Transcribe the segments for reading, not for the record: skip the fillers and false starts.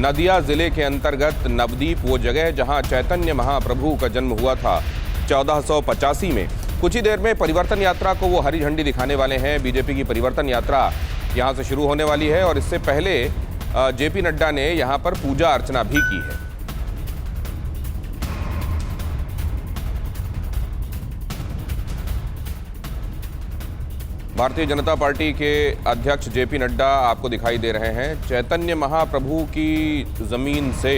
नदिया जिले के अंतर्गत नवदीप, वो जगह जहां चैतन्य महाप्रभु का जन्म हुआ था 1485 में। कुछ ही देर में परिवर्तन यात्रा को वो हरी झंडी दिखाने वाले हैं। बीजेपी की परिवर्तन यात्रा यहां से शुरू होने वाली है और इससे पहले जेपी नड्डा ने यहां पर पूजा अर्चना भी की है। भारतीय जनता पार्टी के अध्यक्ष जेपी नड्डा आपको दिखाई दे रहे हैं। चैतन्य महाप्रभु की जमीन से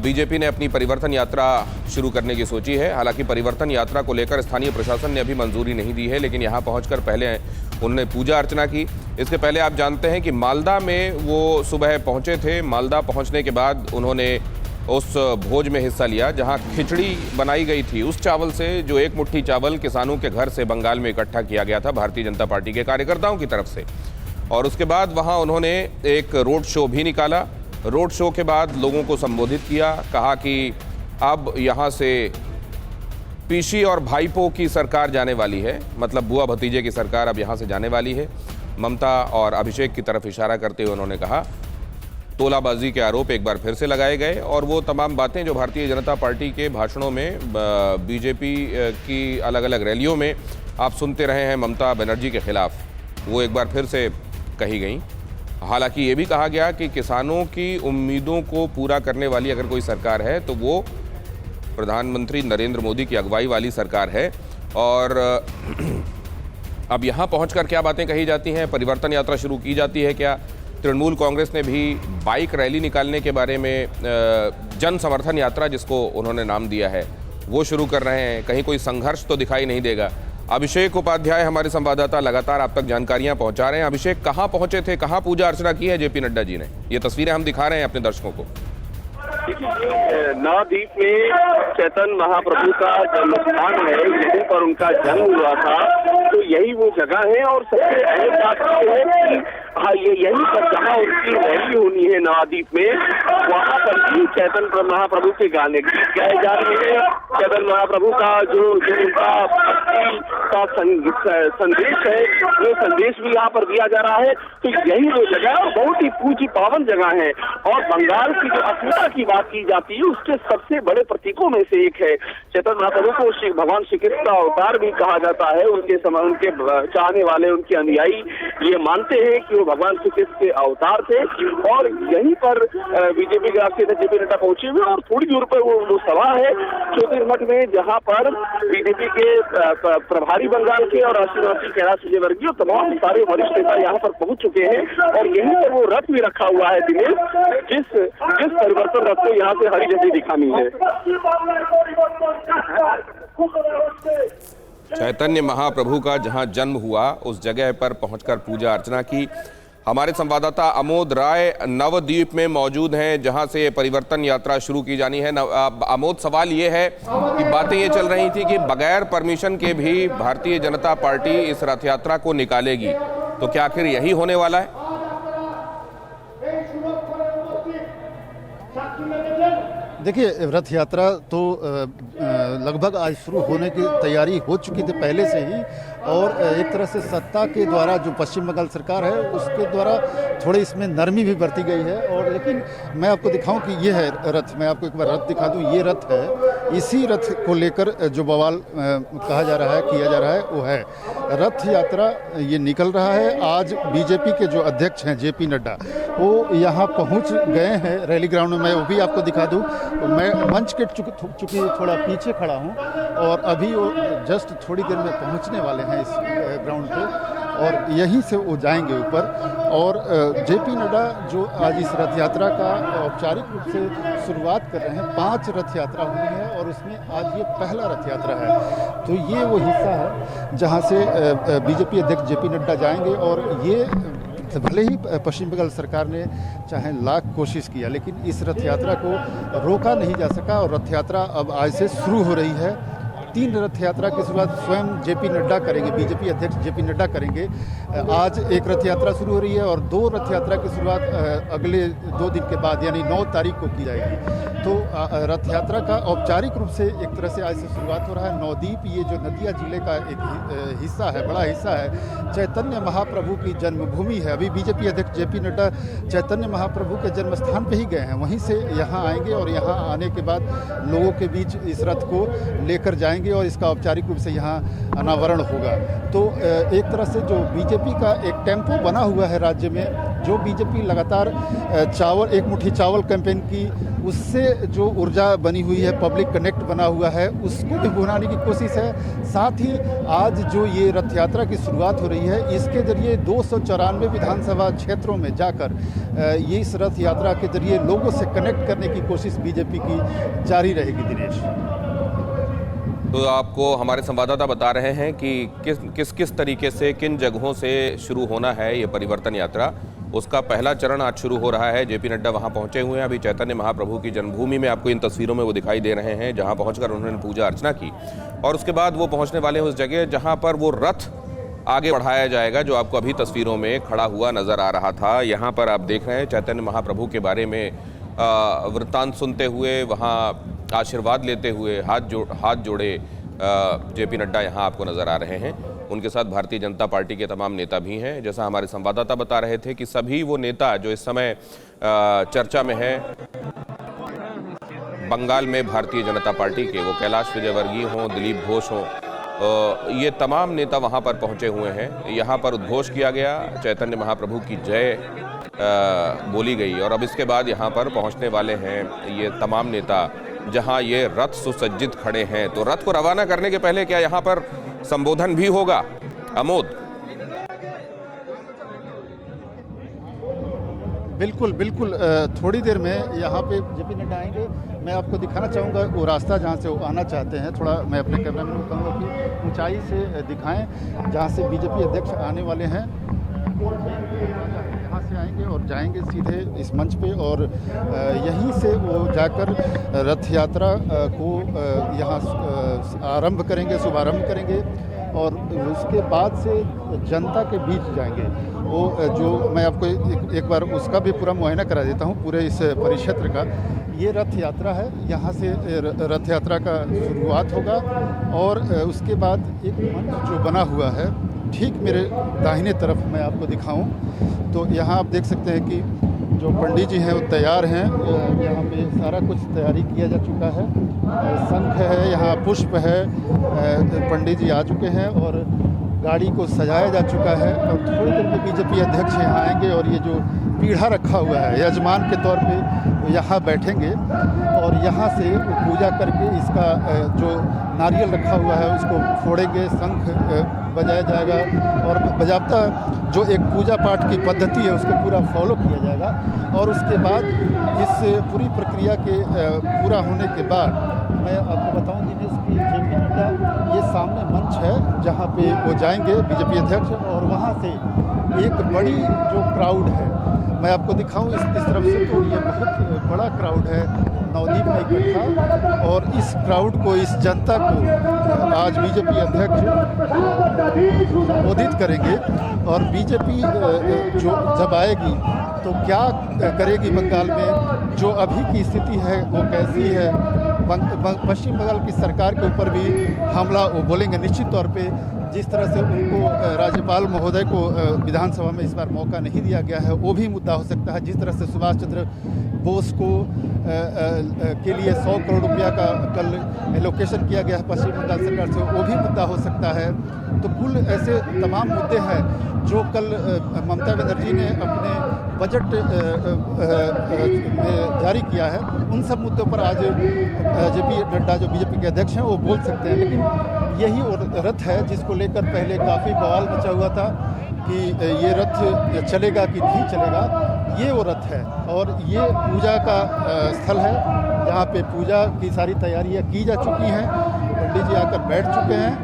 बीजेपी ने अपनी परिवर्तन यात्रा शुरू करने की सोची है। हालांकि परिवर्तन यात्रा को लेकर स्थानीय प्रशासन ने अभी मंजूरी नहीं दी है, लेकिन यहां पहुंचकर पहले उन्होंने पूजा अर्चना की। इसके पहले आप जानते हैं कि मालदा में वो सुबह पहुंचे थे। मालदा पहुंचने के बाद उन्होंने उस भोज में हिस्सा लिया जहां खिचड़ी बनाई गई थी, उस चावल से जो एक मुट्ठी चावल किसानों के घर से बंगाल में इकट्ठा किया गया था भारतीय जनता पार्टी के कार्यकर्ताओं की तरफ से। और उसके बाद वहां उन्होंने एक रोड शो भी निकाला। रोड शो के बाद लोगों को संबोधित किया, कहा कि अब यहां से पीसी और भाईपो की सरकार जाने वाली है, मतलब बुआ भतीजे की सरकार अब यहां से जाने वाली है। ममता और अभिषेक की तरफ इशारा करते हुए उन्होंने कहा तोलाबाजी के आरोप एक बार फिर से लगाए गए और वो तमाम बातें जो भारतीय जनता पार्टी के भाषणों में, बीजेपी की अलग अलग रैलियों में आप सुनते रहे हैं ममता बनर्जी के खिलाफ, वो एक बार फिर से कही गई। हालांकि ये भी कहा गया कि किसानों की उम्मीदों को पूरा करने वाली अगर कोई सरकार है तो वो प्रधानमंत्री नरेंद्र मोदी की अगुवाई वाली सरकार है। और अब यहाँ पहुँचकर क्या बातें कही जाती हैं, परिवर्तन यात्रा शुरू की जाती है क्या? तृणमूल कांग्रेस ने भी बाइक रैली निकालने के बारे में जन समर्थन यात्रा, जिसको उन्होंने नाम दिया है, वो शुरू कर रहे हैं। कहीं कोई संघर्ष तो दिखाई नहीं देगा। अभिषेक उपाध्याय हमारे संवाददाता लगातार आप तक जानकारियां पहुंचा रहे हैं। अभिषेक, कहां पहुंचे थे, कहां पूजा अर्चना की है जेपी नड्डा जी ने? ये तस्वीरें हम दिखा रहे हैं अपने दर्शकों को। नवदीप में चैतन्य महाप्रभु का जन्म स्थान है, यहीं पर उनका जन्म हुआ था, तो यही वो जगह है। और सबसे अहम बात यह है कि हाँ, ये यहीं पर जहाँ उनकी रैली होनी है नवदीप में, वहाँ पर भी चैतन्य महाप्रभु के गाने गाए जा रहे हैं। चैतन्य महाप्रभु का जो उनका भक्ति का संदेश है, वो संदेश भी यहाँ पर दिया जा रहा है। तो यही वो जगह और बहुत ही पूज्य पावन जगह है। और बंगाल की जो अस्मिता की बात की जाती है, उसके सबसे बड़े प्रतीकों में से एक है। चैतन्य महाप्रभु को भगवान श्री कृष्ण का अवतार भी कहा जाता है। उनके चाहने वाले, उनके अनुयायी ये मानते हैं कि वो भगवान श्री कृष्ण के अवतार थे। और यहीं पर बीजेपी के राष्ट्रीय अध्यक्ष जेपी नड्डा पहुंचे हुए और थोड़ी दूर पर वो सभा है ज्योतिर्मठ में, जहां पर बीजेपी के प्रभारी बंगाल के और राष्ट्रीय कैलाश विजयवर्गीय तमाम सारे वरिष्ठ नेता यहाँ पर पहुंच चुके हैं। और यहीं पर वो रथ भी रखा हुआ है दिनेश, जिस परिवर्तन रथ को यहाँ से हरी झंडी दिखानी है। चैतन्य महाप्रभु का जहां जन्म हुआ उस जगह पर पहुंचकर पूजा अर्चना की। हमारे संवाददाता अमोद राय नवदीप में मौजूद हैं, जहां से परिवर्तन यात्रा शुरू की जानी है। अमोद, सवाल ये है कि बातें ये चल रही थी कि बगैर परमिशन के भी भारतीय जनता पार्टी इस रथ यात्रा को निकालेगी, तो क्या आखिर यही होने वाला है? देखिए, रथ यात्रा तो लगभग आज शुरू होने की तैयारी हो चुकी थी पहले से ही। और एक तरह से सत्ता के द्वारा जो पश्चिम बंगाल सरकार है उसके द्वारा थोड़ी इसमें नरमी भी बरती गई है। और लेकिन मैं आपको दिखाऊं कि ये है रथ, मैं आपको एक बार रथ दिखा दूं, ये रथ है। इसी रथ को लेकर जो बवाल कहा जा रहा है, किया जा रहा है, वो है रथ यात्रा। ये निकल रहा है। आज बीजेपी के जो अध्यक्ष हैं जेपी नड्डा, वो यहाँ पहुँच गए हैं रैली ग्राउंड में। मैं वो भी आपको दिखा दूँ। मैं मंच के चूँकि थोड़ा पीछे खड़ा हूँ और अभी वो जस्ट थोड़ी देर में पहुँचने वाले हैं इस ग्राउंड पे और यहीं से वो जाएंगे ऊपर। और जेपी नड्डा जो आज इस रथ यात्रा का औपचारिक रूप से शुरुआत कर रहे हैं, 5 रथ यात्रा हुई है और उसमें आज ये पहला रथ यात्रा है। तो ये वो हिस्सा है जहाँ से बीजेपी अध्यक्ष जेपी नड्डा जाएंगे। और ये भले ही पश्चिम बंगाल सरकार ने चाहे लाख कोशिश किया, लेकिन इस रथ यात्रा को रोका नहीं जा सका। और रथ यात्रा अब आज से शुरू हो रही है। 3 रथ यात्रा की शुरुआत स्वयं जेपी नड्डा करेंगे, बीजेपी अध्यक्ष जेपी नड्डा करेंगे। आज एक रथ यात्रा शुरू हो रही है और 2 रथ यात्रा की शुरुआत अगले 2 दिन के बाद यानी 9 तारीख को की जाएगी। तो रथ यात्रा का औपचारिक रूप से एक तरह से आज से शुरुआत हो रहा है। नवद्वीप ये जो नदिया जिले का एक हिस्सा है, बड़ा हिस्सा है, चैतन्य महाप्रभु की जन्मभूमि है। अभी बीजेपी अध्यक्ष जेपी नड्डा चैतन्य महाप्रभु के जन्म स्थान पे ही गए हैं, वहीं से यहाँ आएंगे और यहाँ आने के बाद लोगों के बीच इस रथ को लेकर जाएंगे और इसका औपचारिक रूप से यहाँ अनावरण होगा। तो एक तरह से जो बीजेपी का एक टेम्पो बना हुआ है राज्य में, जो बीजेपी लगातार चावल एक मुट्ठी चावल कैंपेन की, उससे जो ऊर्जा बनी हुई है, पब्लिक कनेक्ट बना हुआ है, उसको भी भुनाने की कोशिश है। साथ ही आज जो ये रथ यात्रा की शुरुआत हो रही है, इसके जरिए 294 विधानसभा क्षेत्रों में जाकर ये इस रथ यात्रा के जरिए लोगों से कनेक्ट करने की कोशिश बीजेपी की जारी रहेगी। दिनेश, तो आपको हमारे संवाददाता बता रहे हैं कि किस तरीके से, किन जगहों से शुरू होना है ये परिवर्तन यात्रा। उसका पहला चरण आज शुरू हो रहा है। जेपी नड्डा वहां पहुंचे हुए हैं। अभी चैतन्य महाप्रभु की जन्मभूमि में आपको इन तस्वीरों में वो दिखाई दे रहे हैं, जहां पहुंचकर उन्होंने पूजा अर्चना की और उसके बाद वो पहुंचने वाले हैं उस जगह जहां पर वो रथ आगे बढ़ाया जाएगा, जो आपको अभी तस्वीरों में खड़ा हुआ नजर आ रहा था। यहाँ पर आप देख रहे हैं चैतन्य महाप्रभु के बारे में वृत्तांत सुनते हुए, वहाँ आशीर्वाद लेते हुए हाथ जोड़े जेपी नड्डा यहाँ आपको नजर आ रहे हैं। उनके साथ भारतीय जनता पार्टी के तमाम नेता भी हैं। जैसा हमारे संवाददाता बता रहे थे कि सभी वो नेता जो इस समय चर्चा में है बंगाल में भारतीय जनता पार्टी के, वो कैलाश विजयवर्गीय हों, दिलीप घोष हों, ये तमाम नेता वहाँ पर पहुँचे हुए हैं। यहाँ पर उद्घोष किया गया, चैतन्य महाप्रभु की जय बोली गई और अब इसके बाद यहाँ पर पहुँचने वाले हैं ये तमाम नेता, जहाँ ये रथ सुसज्जित खड़े हैं। तो रथ को रवाना करने के पहले क्या यहाँ पर संबोधन भी होगा? अमोद। बिल्कुल बिल्कुल, थोड़ी देर में यहाँ पे जेपी नड्डा आएंगे। मैं आपको दिखाना चाहूँगा वो रास्ता जहाँ से वो आना चाहते हैं। थोड़ा मैं अपने कैमरामैन को कहूँगा कि ऊंचाई से दिखाएं जहाँ से बीजेपी अध्यक्ष आने वाले हैं। यहाँ से आएंगे और जाएंगे सीधे इस मंच पे और यहीं से वो जाकर रथ यात्रा को यहाँ आरंभ करेंगे, शुभारंभ करेंगे और उसके बाद से जनता के बीच जाएंगे। वो जो मैं आपको एक बार उसका भी पूरा मुआयना करा देता हूँ पूरे इस परिक्षेत्र का। ये रथ यात्रा है, यहाँ से रथ यात्रा का शुरुआत होगा और उसके बाद एक मंच जो बना हुआ है ठीक मेरे दाहिने तरफ मैं आपको दिखाऊं तो यहाँ आप देख सकते हैं कि जो पंडित जी हैं वो तैयार हैं। यहाँ पे सारा कुछ तैयारी किया जा चुका है, शंख है, यहाँ पुष्प है, पंडित जी आ चुके हैं और गाड़ी को सजाया जा चुका है और थोड़ी देर में बीजेपी अध्यक्ष यहाँ आएंगे और ये जो पीढ़ा रखा हुआ है यजमान के तौर पे वो यहाँ बैठेंगे और यहाँ से पूजा करके इसका जो नारियल रखा हुआ है उसको फोड़ेंगे, शंख बजाया जाएगा और बजाबता जो एक पूजा पाठ की पद्धति है उसको पूरा फॉलो किया जाएगा। और उसके बाद इस पूरी प्रक्रिया के पूरा होने के बाद मैं आपको बताऊं दिनेश की जेपी नड्डा ये सामने मंच है जहां पे वो जाएंगे बीजेपी अध्यक्ष और वहां से एक बड़ी जो क्राउड है मैं आपको दिखाऊं इस तरफ से, तो ये बहुत बड़ा क्राउड है नवद्वीप में इकट्ठा और इस क्राउड को, इस जनता को आज बीजेपी अध्यक्ष संबोधित करेंगे और बीजेपी जो जब आएगी तो क्या करेगी बंगाल में, जो अभी की स्थिति है वो कैसी है, पश्चिम बंगाल की सरकार के ऊपर भी हमला वो बोलेंगे निश्चित तौर पे। जिस तरह से उनको राज्यपाल महोदय को विधानसभा में इस बार मौका नहीं दिया गया है वो भी मुद्दा हो सकता है। जिस तरह से सुभाष चंद्र बोस को के लिए 100 करोड़ रुपया का कल एलोकेशन किया गया है पश्चिम बंगाल सरकार से, वो भी मुद्दा हो सकता है। तो कुल ऐसे तमाम मुद्दे हैं जो कल ममता बनर्जी ने अपने बजट में जारी किया है, उन सब मुद्दों पर आज जेपी नड्डा जो बीजेपी के अध्यक्ष हैं वो बोल सकते हैं। लेकिन यही रथ है जिसको लेकर पहले काफ़ी बवाल मचा हुआ था कि ये रथ चलेगा कि नहीं चलेगा। ये वो रथ है और ये पूजा का स्थल है जहाँ पे पूजा की सारी तैयारियाँ की जा चुकी हैं, पंडित जी आकर बैठ चुके हैं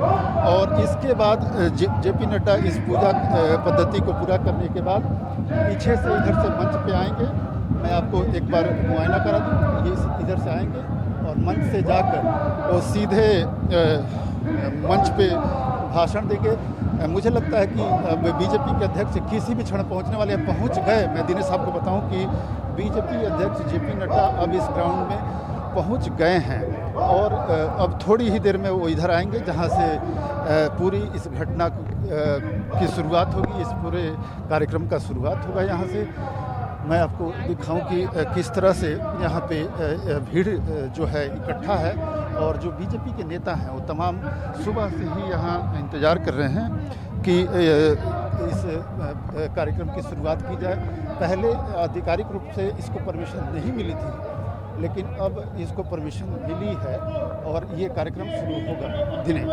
और इसके बाद जेपी नड्डा इस पूजा पद्धति को पूरा करने के बाद पीछे से इधर से मंच पे आएंगे। मैं आपको एक बार मुआयना करा दूँ, ये इधर से आएंगे और मंच से जाकर वो सीधे मंच पे भाषण देंगे। मुझे लगता है कि बीजेपी के अध्यक्ष किसी भी क्षण पहुंचने वाले, पहुंच गए। मैं दिनेश साहब को बताऊं कि बीजेपी अध्यक्ष जेपी नड्डा अब इस ग्राउंड में पहुंच गए हैं और अब थोड़ी ही देर में वो इधर आएंगे, जहां से पूरी इस घटना की शुरुआत होगी, इस पूरे कार्यक्रम का शुरुआत होगा। यहाँ से मैं आपको दिखाऊं कि किस तरह से यहाँ पे भीड़ जो है इकट्ठा है और जो बीजेपी के नेता हैं वो तमाम सुबह से ही यहाँ इंतज़ार कर रहे हैं कि इस कार्यक्रम की शुरुआत की जाए। पहले आधिकारिक रूप से इसको परमिशन नहीं मिली थी, लेकिन अब इसको परमिशन मिली है और ये कार्यक्रम शुरू होगा। दिनेश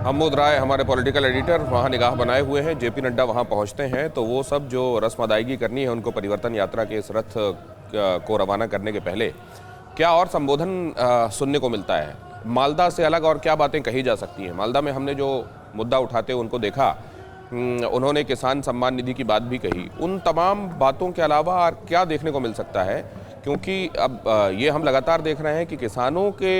अमोद राय हमारे पॉलिटिकल एडिटर वहाँ निगाह बनाए हुए हैं। जेपी नड्डा वहाँ पहुँचते हैं तो वो सब जो रस्म अदायगी करनी है उनको परिवर्तन यात्रा के इस रथ को रवाना करने के पहले क्या और संबोधन सुनने को मिलता है। मालदा से अलग और क्या बातें कही जा सकती हैं। मालदा में हमने जो मुद्दा उठाते उनको देखा, उन्होंने किसान सम्मान निधि की बात भी कही। उन तमाम बातों के अलावा और क्या देखने को मिल सकता है, क्योंकि अब ये हम लगातार देख रहे हैं कि किसानों के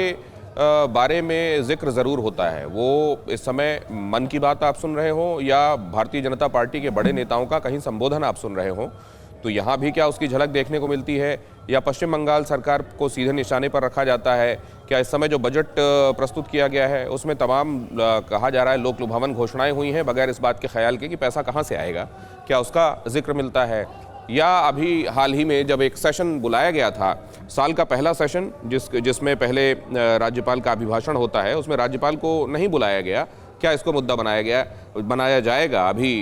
बारे में जिक्र ज़रूर होता है। वो इस समय मन की बात आप सुन रहे हो या भारतीय जनता पार्टी के बड़े नेताओं का कहीं संबोधन आप सुन रहे हो, तो यहाँ भी क्या उसकी झलक देखने को मिलती है या पश्चिम बंगाल सरकार को सीधे निशाने पर रखा जाता है। क्या इस समय जो बजट प्रस्तुत किया गया है उसमें तमाम कहा जा रहा है लोक लुभावन घोषणाएं हुई हैं बगैर इस बात के ख्याल के कि पैसा कहाँ से आएगा, क्या उसका जिक्र मिलता है। या अभी हाल ही में जब एक सेशन बुलाया गया था, साल का पहला सेशन जिसमें पहले राज्यपाल का अभिभाषण होता है, उसमें राज्यपाल को नहीं बुलाया गया, क्या इसको मुद्दा बनाया जाएगा अभी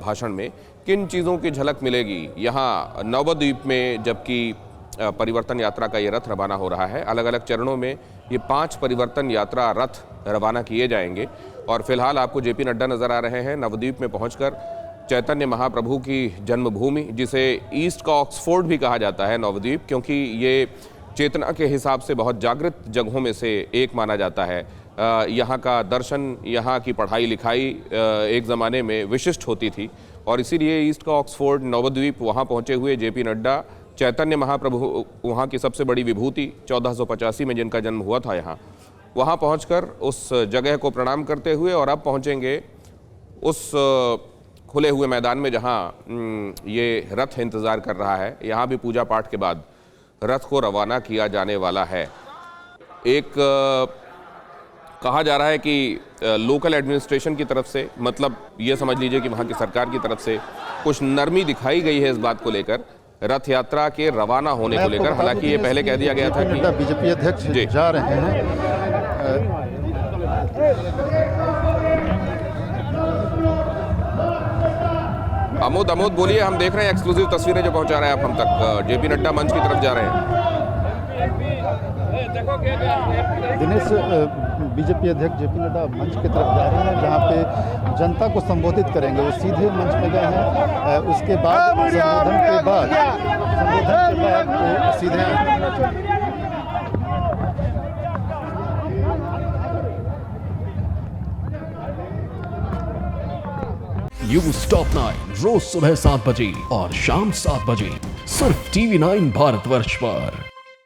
भाषण में। किन चीज़ों की झलक मिलेगी यहाँ नवद्वीप में, जबकि परिवर्तन यात्रा का ये रथ रवाना हो रहा है। अलग अलग चरणों में ये 5 परिवर्तन यात्रा रथ रवाना किए जाएंगे और फिलहाल आपको जेपी नड्डा नज़र आ रहे हैं नवद्वीप में पहुंचकर चैतन्य महाप्रभु की जन्मभूमि, जिसे ईस्ट का ऑक्सफोर्ड भी कहा जाता है नवद्वीप, क्योंकि ये चेतना के हिसाब से बहुत जागृत जगहों में से एक माना जाता है। यहाँ का दर्शन, यहाँ की पढ़ाई लिखाई एक ज़माने में विशिष्ट होती थी और इसीलिए ईस्ट का ऑक्सफोर्ड नवद्वीप वहाँ पहुँचे हुए जेपी नड्डा चैतन्य महाप्रभु, वहाँ की सबसे बड़ी विभूति 1485 में जिनका जन्म हुआ था यहाँ, वहाँ पहुँचकर उस जगह को प्रणाम करते हुए और अब पहुँचेंगे उस खुले हुए मैदान में जहाँ ये रथ इंतज़ार कर रहा है। यहाँ भी पूजा पाठ के बाद रथ को रवाना किया जाने वाला है। एक कहा जा रहा है कि लोकल एडमिनिस्ट्रेशन की तरफ से, मतलब ये समझ लीजिए कि वहाँ की सरकार की तरफ से कुछ नरमी दिखाई गई है इस बात को लेकर, रथ यात्रा के रवाना होने को लेकर। हालांकि ये पहले कह दिया गया था कि बीजेपी अध्यक्ष जा रहे हैं। अमोद बोलिए, हम देख रहे हैं एक्सक्लूसिव तस्वीरें जो पहुंचा रहे हैं आप हम तक। जेपी नड्डा मंच की तरफ जा रहे हैं। दिनेश, बीजेपी अध्यक्ष जेपी नड्डा मंच की तरफ जा रहे हैं, जहां पे जनता को संबोधित करेंगे। वो सीधे मंच में गए हैं, उसके बाद संबोधन के बाद वो सीधे न्यूज़ टॉप 9 रोज सुबह 7 बजे और शाम 7 बजे सिर्फ TV9 भारतवर्ष पर।